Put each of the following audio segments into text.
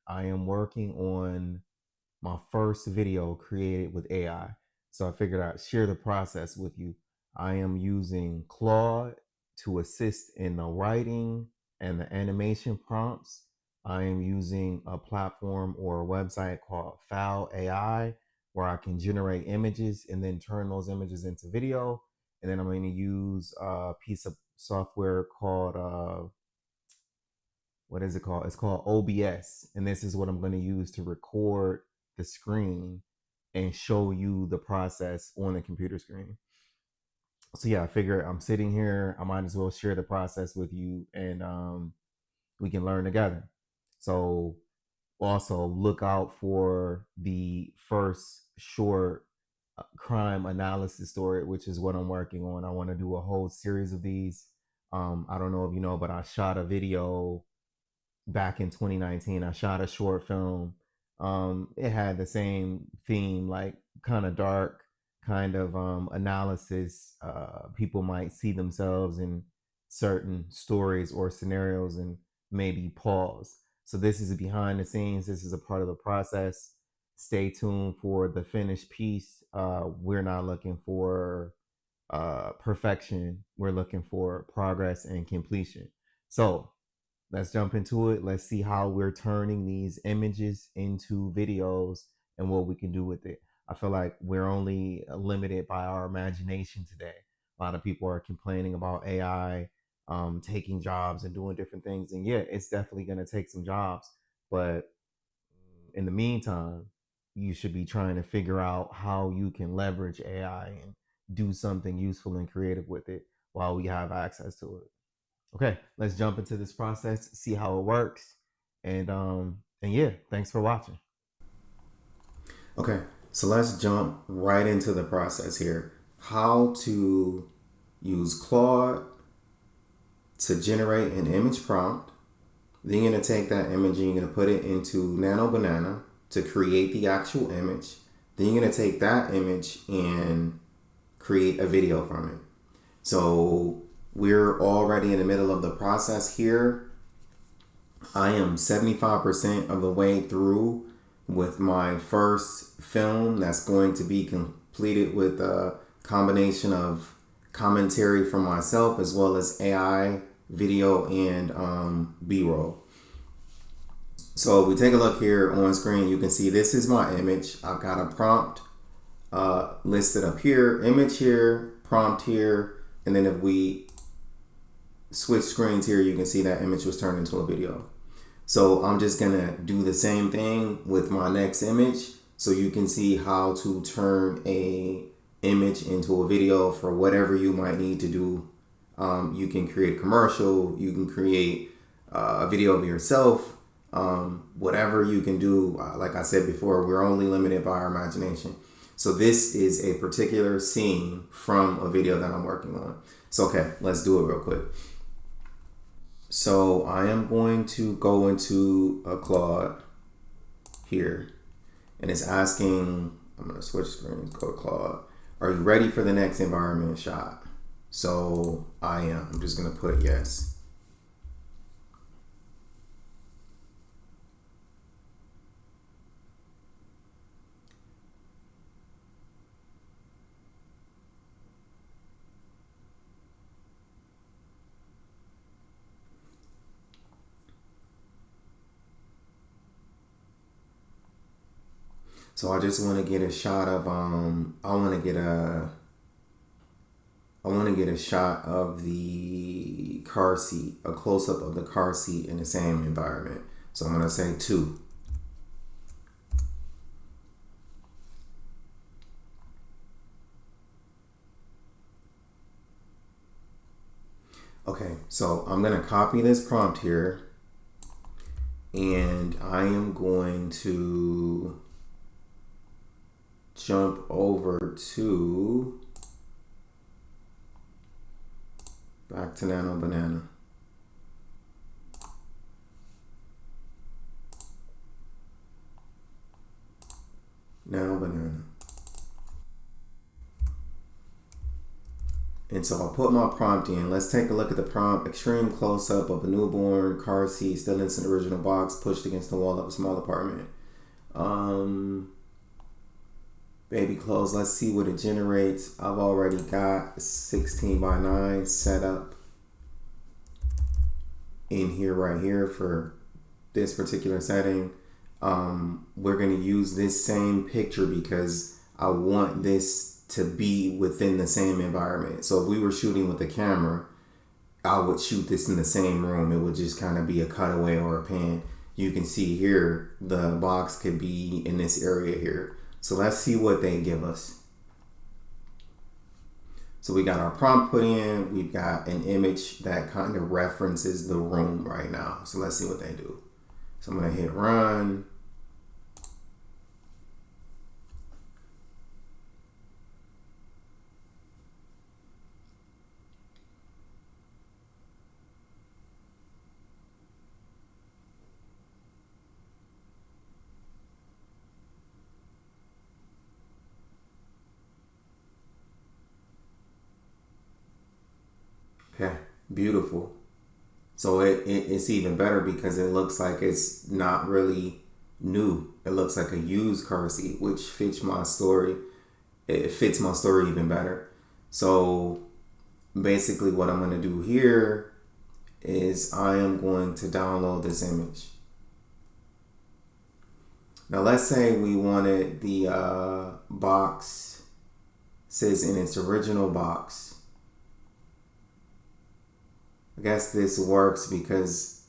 I am working on my first video created with AI. So I figured I'd share the process with you. I am using Claude to assist in the writing and the animation prompts. I am using a platform or a website called Foul AI where I can generate images and then turn those images into video. And then I'm going to use a piece of software called what is it called? It's called OBS. And this is what I'm going to use to record the screen and show you the process on the computer screen. So yeah, I figure I'm sitting here, I might as well share the process with you, and we can learn together. So also look out for the first short crime analysis story, which is what I'm working on. I want to do a whole series of these. I don't know if you know, but I shot a video back in 2019. I shot a short film. It had the same theme, like kind of dark, kind of analysis. People might see themselves in certain stories or scenarios and maybe pause. So this is behind the scenes. This is a part of the process. Stay tuned for the finished piece. We're not looking for perfection. We're looking for progress and completion. So let's jump into it. Let's see how we're turning these images into videos and what we can do with it. I feel like we're only limited by our imagination today. A lot of people are complaining about AI taking jobs and doing different things. And yeah, it's definitely going to take some jobs. But in the meantime, you should be trying to figure out how you can leverage AI and do something useful and creative with it while we have access to it. Okay, let's jump into this process, see how it works, and yeah, thanks for watching. Okay, so let's jump right into the process here. How to use Claude to generate an image prompt. Then you're gonna take that image and you're gonna put it into Nano Banana to create the actual image. Then you're gonna take that image and create a video from it. So we're already in the middle of the process here. I am 75% of the way through with my first film that's going to be completed with a combination of commentary from myself as well as AI video and B-roll. So if we take a look here on screen, you can see this is my image. I've got a prompt listed up here, image here, prompt here, and then if we switch screens here, you can see that image was turned into a video. So I'm just gonna do the same thing with my next image so you can see how to turn a image into a video for whatever you might need to do. You can create a commercial, you can create a video of yourself, whatever you can do. Like I said before, we're only limited by our imagination. So this is a particular scene from a video that I'm working on. So okay, let's do it real quick. So I am going to go into a Claude here, and it's asking, I'm gonna switch screens, go to Claude. Are you ready for the next environment shot? So I am. I'm just gonna put yes. So I just want to get a shot of I want to get a shot of the car seat, a close up of the car seat in the same environment. So I'm going to say 2. Okay, so I'm going to copy this prompt here, and I am going to jump over to back to Nano Banana. Nano Banana. And so I'll put my prompt in. Let's take a look at the prompt. Extreme close-up of a newborn car seat still in its original box, pushed against the wall of a small apartment. Baby clothes. Let's see what it generates. I've already got 16 by 9 set up in here right here for this particular setting. We're going to use this same picture because I want this to be within the same environment. So if we were shooting with a camera, I would shoot this in the same room. It would just kind of be a cutaway or a pan. You can see here, the box could be in this area here. So let's see what they give us. So we got our prompt put in. We've got an image that kind of references the room right now. So let's see what they do. So I'm going to hit run. Okay, beautiful. So it's even better because it looks like it's not really new. It looks like a used car seat, which fits my story. It fits my story even better. So basically what I'm going to do here is I am going to download this image. Now let's say we wanted the box, says in its original box. I guess this works because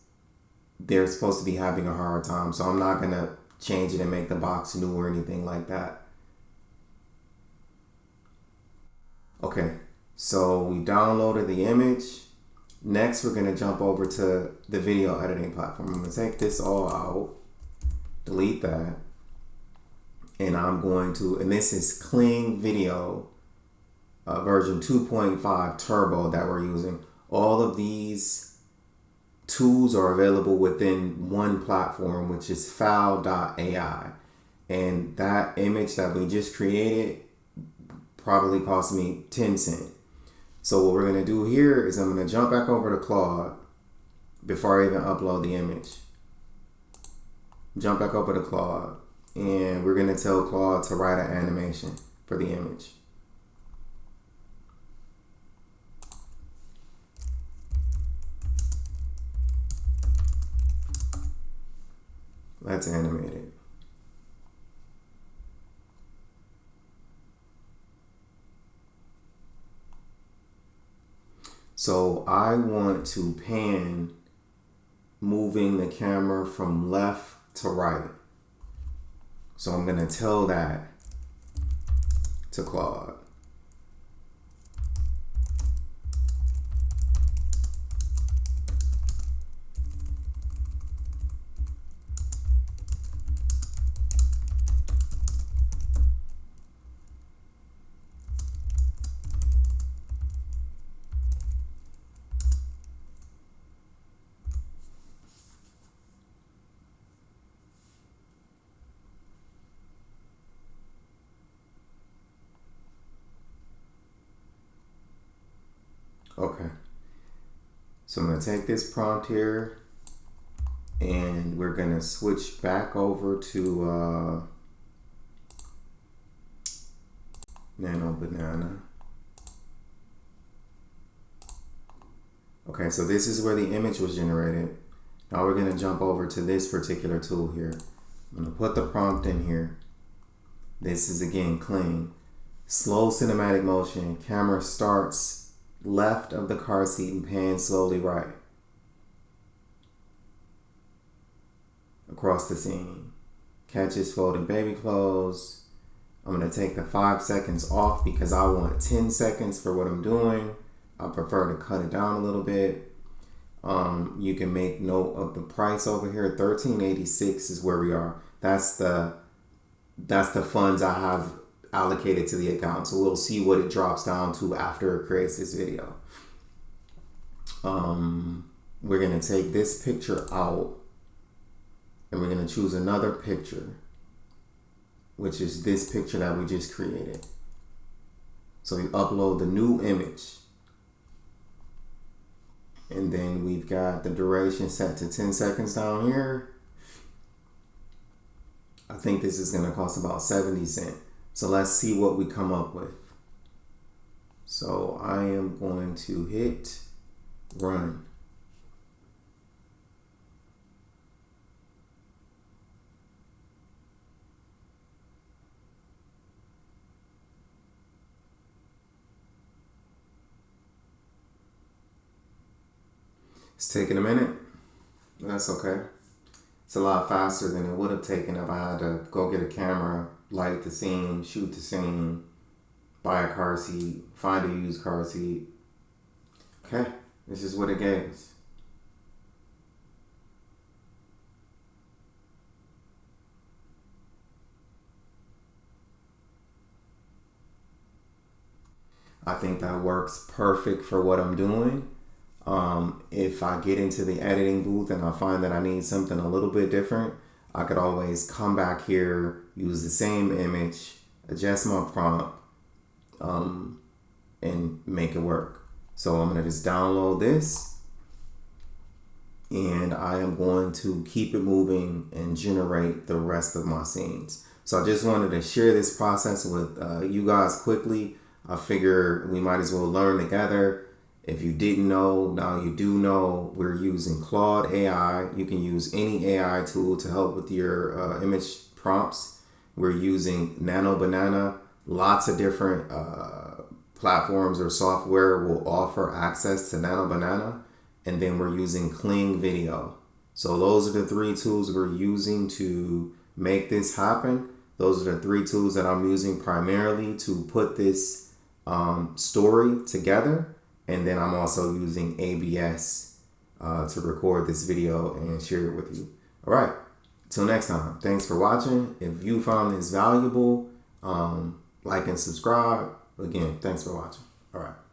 they're supposed to be having a hard time. So I'm not going to change it and make the box new or anything like that. Okay, so we downloaded the image. Next, we're going to jump over to the video editing platform. I'm going to take this all out, delete that. And I'm going to, and this is Kling Video version 2.5 Turbo that we're using. All of these tools are available within one platform, which is Foul.ai. And that image that we just created probably cost me 10 cents. So what we're going to do here is I'm going to jump back over to Claude before I even upload the image. Jump back over to Claude. And we're going to tell Claude to write an animation for the image. Let's animate it. So I want to pan moving the camera from left to right. So I'm going to tell that to Claude. Okay, so I'm going to take this prompt here and we're going to switch back over to Nano Banana. Okay, so this is where the image was generated. Now we're going to jump over to this particular tool here. I'm going to put the prompt in here. This is again Kling. Slow cinematic motion. Camera starts left of the car seat and pans slowly right across the scene. Catches folding baby clothes. I'm going to take the 5 seconds off because I want 10 seconds for what I'm doing. I prefer to cut it down a little bit. You can make note of the price over here. $13.86 is where we are. That's the funds I have allocated to the account. So we'll see what it drops down to after it creates this video. We're going to take this picture out and we're going to choose another picture, which is this picture that we just created. So we upload the new image. And then we've got the duration set to 10 seconds down here. I think this is going to cost about 70 cents. So let's see what we come up with. So I am going to hit run. It's taking a minute. That's okay. It's a lot faster than it would have taken if I had to go get a camera, light the scene, shoot the scene, buy a car seat, find a used car seat. Okay, this is what it gave us. I think that works perfect for what I'm doing. If I get into the editing booth and I find that I need something a little bit different, I could always come back here, use the same image, adjust my prompt, and make it work. So I'm gonna just download this and I am going to keep it moving and generate the rest of my scenes. So I just wanted to share this process with you guys quickly. I figure we might as well learn together. If you didn't know, now you do know. We're using Claude AI. You can use any AI tool to help with your image prompts. We're using Nano Banana. Lots of different platforms or software will offer access to Nano Banana. And then we're using Kling video. So those are the three tools we're using to make this happen. Those are the three tools that I'm using primarily to put this story together. And then I'm also using ABS to record this video and share it with you. All right, till next time. Thanks for watching. If you found this valuable, like and subscribe. Again, thanks for watching. All right.